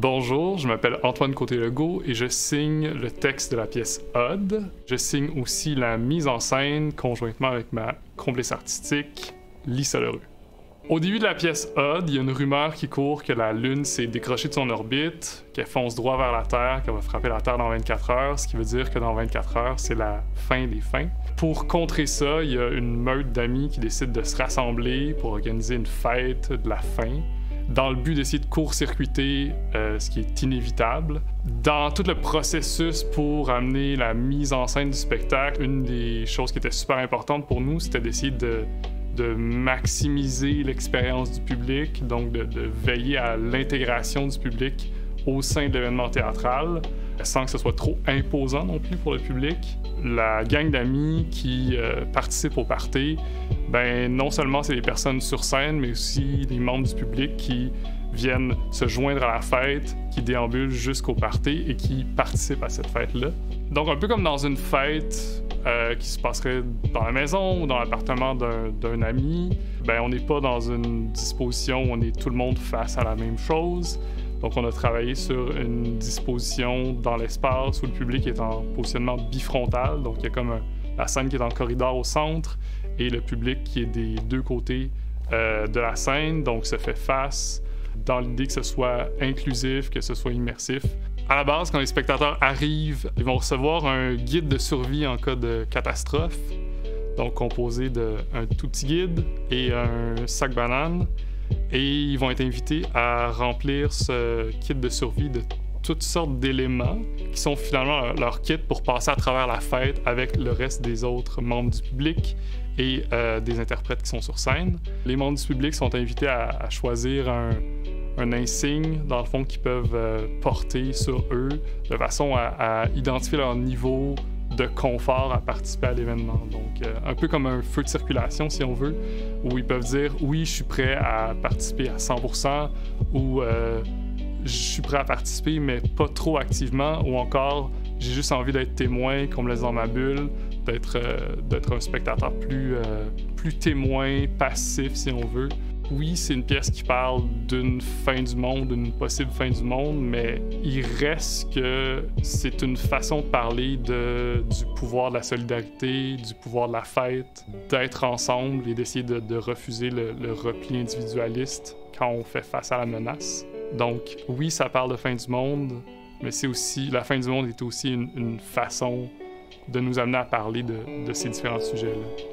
Bonjour, je m'appelle Antoine Côté-Legault et je signe le texte de la pièce Odd. Je signe aussi la mise en scène conjointement avec ma complice artistique, Lisa Lerue. Au début de la pièce Odd, il y a une rumeur qui court que la Lune s'est décrochée de son orbite, qu'elle fonce droit vers la Terre, qu'elle va frapper la Terre dans 24 heures, ce qui veut dire que dans 24 heures, c'est la fin des fins. Pour contrer ça, il y a une meute d'amis qui décide de se rassembler pour organiser une fête de la fin, dans le but d'essayer de court-circuiter ce qui est inévitable. Dans tout le processus pour amener la mise en scène du spectacle, une des choses qui était super importante pour nous, c'était d'essayer de maximiser l'expérience du public, donc de veiller à l'intégration du public au sein de l'événement théâtral, sans que ce soit trop imposant non plus pour le public. La gang d'amis qui participent au party, ben non seulement c'est des personnes sur scène, mais aussi des membres du public qui viennent se joindre à la fête, qui déambulent jusqu'au party et qui participent à cette fête-là. Donc un peu comme dans une fête qui se passerait dans la maison ou dans l'appartement d'un ami, ben on n'est pas dans une disposition où on est tout le monde face à la même chose. Donc on a travaillé sur une disposition dans l'espace où le public est en positionnement bifrontal. Donc il y a comme la scène qui est dans le corridor au centre et le public qui est des deux côtés de la scène, donc se fait face dans l'idée que ce soit inclusif, que ce soit immersif. À la base, quand les spectateurs arrivent, ils vont recevoir un guide de survie en cas de catastrophe, donc composé d'un tout petit guide et un sac banane. Et ils vont être invités à remplir ce kit de survie de toutes sortes d'éléments qui sont finalement leur kit pour passer à travers la fête avec le reste des autres membres du public et des interprètes qui sont sur scène. Les membres du public sont invités à choisir un insigne, dans le fond, qu'ils peuvent porter sur eux de façon à identifier leur niveau de confort à participer à l'événement. Donc, un peu comme un feu de circulation, si on veut, où ils peuvent dire « oui, je suis prêt à participer à 100% » ou « je suis prêt à participer, mais pas trop activement » ou encore « j'ai juste envie d'être témoin, qu'on me laisse dans ma bulle, d'être un spectateur plus témoin, passif, si on veut ». Oui, c'est une pièce qui parle d'une fin du monde, d'une possible fin du monde, mais il reste que c'est une façon de parler du pouvoir de la solidarité, du pouvoir de la fête, d'être ensemble et d'essayer de refuser le repli individualiste quand on fait face à la menace. Donc oui, ça parle de fin du monde, mais c'est aussi, la fin du monde est aussi une façon de nous amener à parler de ces différents sujets-là.